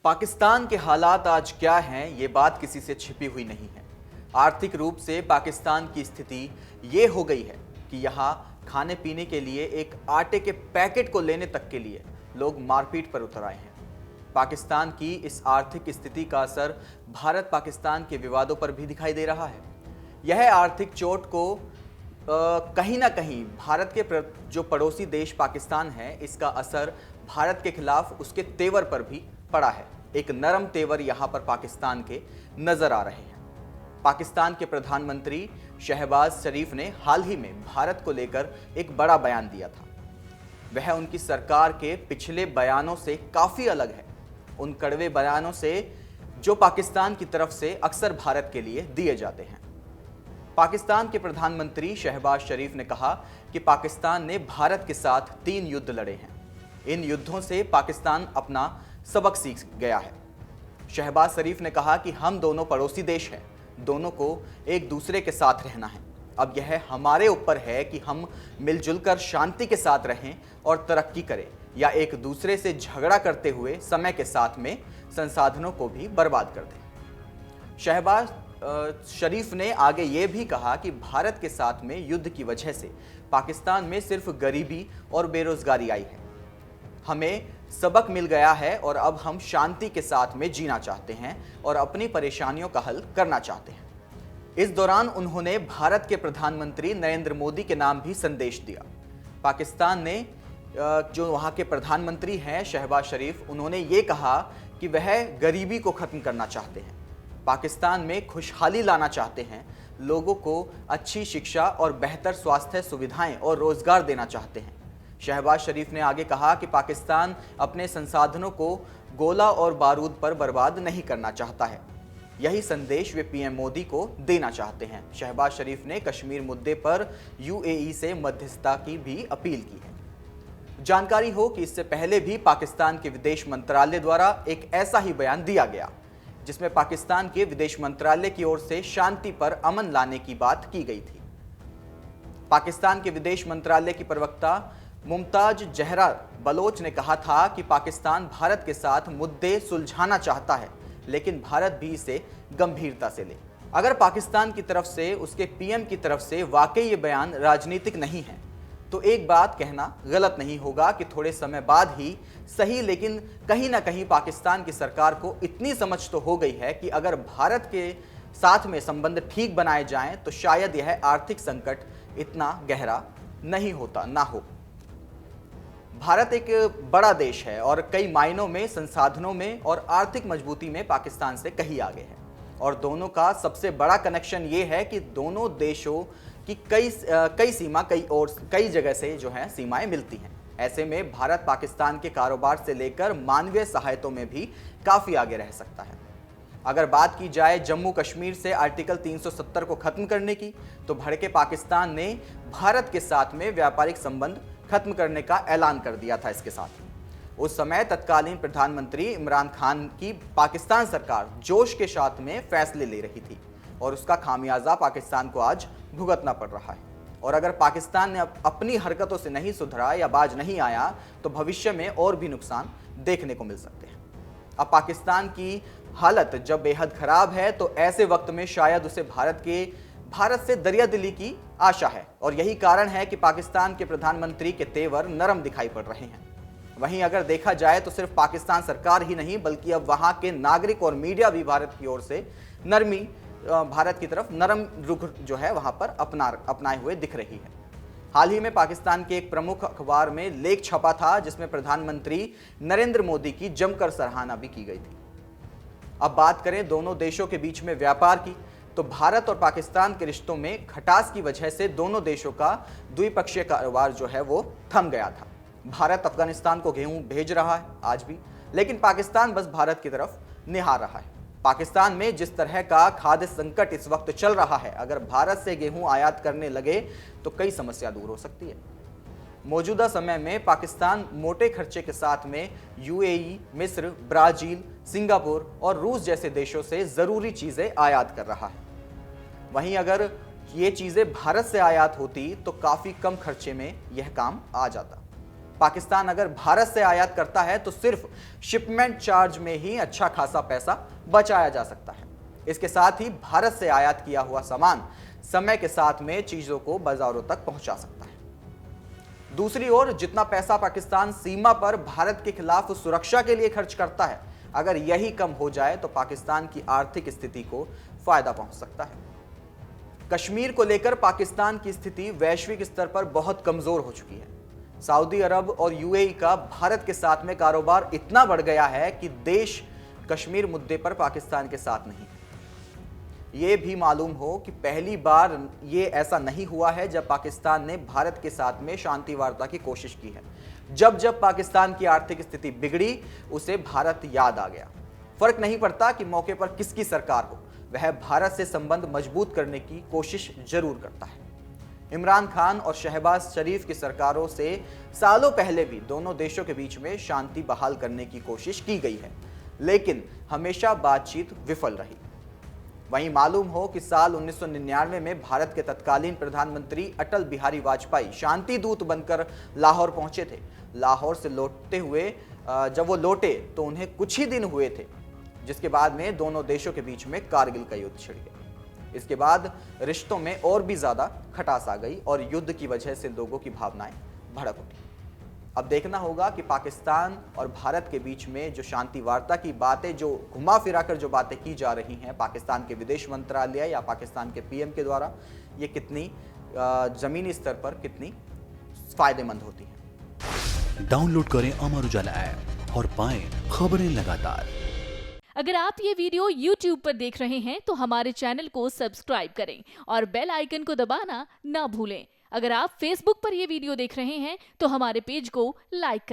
पाकिस्तान के हालात आज क्या हैं, ये बात किसी से छिपी हुई नहीं है। आर्थिक रूप से पाकिस्तान की स्थिति ये हो गई है कि यहाँ खाने पीने के लिए एक आटे के पैकेट को लेने तक के लिए लोग मारपीट पर उतर आए हैं। पाकिस्तान की इस आर्थिक स्थिति का असर भारत पाकिस्तान के विवादों पर भी दिखाई दे रहा है। यह आर्थिक चोट को कहीं ना कहीं भारत के जो पड़ोसी देश पाकिस्तान है, इसका असर भारत के खिलाफ उसके तेवर पर भी पड़ा है। एक नरम तेवर यहां पर पाकिस्तान के नजर आ रहे हैं। पाकिस्तान के प्रधानमंत्री शहबाज शरीफ ने हाल ही में भारत को लेकर एक बड़ा बयान दिया था। वह उनकी सरकार के पिछले बयानों से काफी अलग है, उन कड़वे बयानों से जो पाकिस्तान की तरफ से अक्सर भारत के लिए दिए जाते हैं। पाकिस्तान के प्रधानमंत्री शहबाज शरीफ ने कहा कि पाकिस्तान ने भारत के साथ 3 युद्ध लड़े हैं। इन युद्धों से पाकिस्तान अपना सबक सीख गया है। शहबाज शरीफ ने कहा कि हम दोनों पड़ोसी देश हैं, दोनों को एक दूसरे के साथ रहना है। अब यह हमारे ऊपर है कि हम मिलजुल कर शांति के साथ रहें और तरक्की करें, या एक दूसरे से झगड़ा करते हुए समय के साथ में संसाधनों को भी बर्बाद कर दें। शहबाज शरीफ ने आगे ये भी कहा कि भारत के साथ में युद्ध की वजह से पाकिस्तान में सिर्फ गरीबी और बेरोजगारी आई है। हमें सबक मिल गया है और अब हम शांति के साथ में जीना चाहते हैं और अपनी परेशानियों का हल करना चाहते हैं। इस दौरान उन्होंने भारत के प्रधानमंत्री नरेंद्र मोदी के नाम भी संदेश दिया। पाकिस्तान ने जो वहाँ के प्रधानमंत्री हैं शहबाज शरीफ, उन्होंने ये कहा कि वह गरीबी को ख़त्म करना चाहते हैं, पाकिस्तान में खुशहाली लाना चाहते हैं, लोगों को अच्छी शिक्षा और बेहतर स्वास्थ्य सुविधाएं और रोजगार देना चाहते हैं। शहबाज शरीफ ने आगे कहा कि पाकिस्तान अपने संसाधनों को गोला और बारूद पर बर्बाद नहीं करना चाहता है। यही संदेश वे पीएम मोदी को देना चाहते हैं। शहबाज शरीफ ने कश्मीर मुद्दे पर यूएई से मध्यस्थता की भी अपील की है। जानकारी हो कि इससे पहले भी पाकिस्तान के विदेश मंत्रालय द्वारा एक ऐसा ही बयान दिया गया, जिसमें पाकिस्तान के विदेश मंत्रालय की ओर से शांति पर अमन लाने की बात की गई थी। पाकिस्तान के विदेश मंत्रालय की प्रवक्ता मुमताज जहरा बलोच ने कहा था कि पाकिस्तान भारत के साथ मुद्दे सुलझाना चाहता है, लेकिन भारत भी इसे गंभीरता से ले। अगर पाकिस्तान की तरफ से, उसके पीएम की तरफ से वाकई ये बयान राजनीतिक नहीं है, तो एक बात कहना गलत नहीं होगा कि थोड़े समय बाद ही सही, लेकिन कहीं ना कहीं पाकिस्तान की सरकार को इतनी समझ तो हो गई है कि अगर भारत के साथ में संबंध ठीक बनाए जाएं तो शायद यह आर्थिक संकट इतना गहरा नहीं होता ना हो। भारत एक बड़ा देश है और कई मायनों में, संसाधनों में और आर्थिक मजबूती में पाकिस्तान से कहीं आगे है। और दोनों का सबसे बड़ा कनेक्शन ये है कि दोनों देशों की कई जगह से जो है सीमाएं मिलती हैं। ऐसे में भारत पाकिस्तान के कारोबार से लेकर मानवीय सहायता में भी काफ़ी आगे रह सकता है। अगर बात की जाए जम्मू कश्मीर से आर्टिकल 370 को खत्म करने की, तो भड़के पाकिस्तान ने भारत के साथ में व्यापारिक संबंध खत्म करने का ऐलान कर दिया था। इसके साथ ही उस समय तत्कालीन प्रधानमंत्री इमरान खान की पाकिस्तान सरकार जोश के साथ में फैसले ले रही थी और उसका खामियाजा पाकिस्तान को आज भुगतना पड़ रहा है। और अगर पाकिस्तान ने अपनी हरकतों से नहीं सुधरा या बाज नहीं आया तो भविष्य में और भी नुकसान देखने को मिल सकते हैं। अब पाकिस्तान की हालत जब बेहद खराब है, तो ऐसे वक्त में शायद उसे भारत से दरियादिली की आशा है, और यही कारण है कि पाकिस्तान के प्रधानमंत्री के तेवर नरम दिखाई पड़ रहे हैं। वहीं अगर देखा जाए तो सिर्फ पाकिस्तान सरकार ही नहीं, बल्कि अब वहां के नागरिक और मीडिया भी भारत की ओर से भारत की तरफ नरम रुख जो है वहां पर अपनाए हुए दिख रही है। हाल ही में पाकिस्तान के एक प्रमुख अखबार में लेख छपा था जिसमें प्रधानमंत्री नरेंद्र मोदी की जमकर सराहना भी की गई थी। अब बात करें दोनों देशों के बीच में व्यापार की, तो भारत और पाकिस्तान के रिश्तों में खटास की वजह से दोनों देशों का द्विपक्षीय कारोबार जो है वो थम गया था। भारत अफगानिस्तान को गेहूं भेज रहा है आज भी, लेकिन पाकिस्तान बस भारत की तरफ निहार रहा है। पाकिस्तान में जिस तरह का खाद्य संकट इस वक्त चल रहा है, अगर भारत से गेहूं आयात करने लगे तो कई समस्या दूर हो सकती है। मौजूदा समय में पाकिस्तान मोटे खर्चे के साथ में यूएई, मिस्र, ब्राजील, सिंगापुर और रूस जैसे देशों से ज़रूरी चीज़ें आयात कर रहा है। वहीं अगर ये चीज़ें भारत से आयात होती तो काफ़ी कम खर्चे में यह काम आ जाता। पाकिस्तान अगर भारत से आयात करता है तो सिर्फ शिपमेंट चार्ज में ही अच्छा खासा पैसा बचाया जा सकता है। इसके साथ ही भारत से आयात किया हुआ सामान समय के साथ में चीजों को बाजारों तक पहुंचा सकता है। दूसरी ओर जितना पैसा पाकिस्तान सीमा पर भारत के खिलाफ सुरक्षा के लिए खर्च करता है, अगर यही कम हो जाए तो पाकिस्तान की आर्थिक स्थिति को फायदा पहुंच सकता है। कश्मीर को लेकर पाकिस्तान की स्थिति वैश्विक स्तर पर बहुत कमजोर हो चुकी है। सऊदी अरब और यूएई का भारत के साथ में कारोबार इतना बढ़ गया है कि देश कश्मीर मुद्दे पर पाकिस्तान के साथ नहीं है। ये भी मालूम हो कि पहली बार ये ऐसा नहीं हुआ है जब पाकिस्तान ने भारत के साथ में शांति वार्ता की कोशिश की है। जब जब पाकिस्तान की आर्थिक स्थिति बिगड़ी, उसे भारत याद आ गया। फर्क नहीं पड़ता कि मौके पर किसकी सरकार हो, वह भारत से संबंध मजबूत करने की कोशिश जरूर करता है। इमरान खान और शहबाज शरीफ की सरकारों से सालों पहले भी दोनों देशों के बीच में शांति बहाल करने की कोशिश की गई है, लेकिन हमेशा बातचीत विफल रही। वहीं मालूम हो कि साल 1999 में भारत के तत्कालीन प्रधानमंत्री अटल बिहारी वाजपेयी शांति दूत बनकर लाहौर पहुंचे थे। लाहौर से लौटते हुए जब वो लौटे तो उन्हें कुछ ही दिन हुए थे, जिसके बाद में दोनों देशों के बीच में कारगिल का युद्ध छिड़ गया। इसके बाद रिश्तों में और भी ज्यादा खटास आ गई और युद्ध की वजह से लोगों की भावनाएं भड़क उठी। अब देखना होगा कि पाकिस्तान और भारत के बीच में जो शांति वार्ता की बातें, जो घुमा फिरा कर जो बातें की जा रही हैं पाकिस्तान के विदेश मंत्रालय या पाकिस्तान के पीएम के द्वारा, ये कितनी जमीनी स्तर पर कितनी फायदेमंद होती हैं। डाउनलोड करें अमर उजाला ऐप और पाएं खबरें लगातार। अगर आप ये वीडियो YouTube पर देख रहे हैं तो हमारे चैनल को सब्सक्राइब करें और बेल आइकन को दबाना ना भूलें। अगर आप Facebook पर ये वीडियो देख रहे हैं तो हमारे पेज को लाइक करें।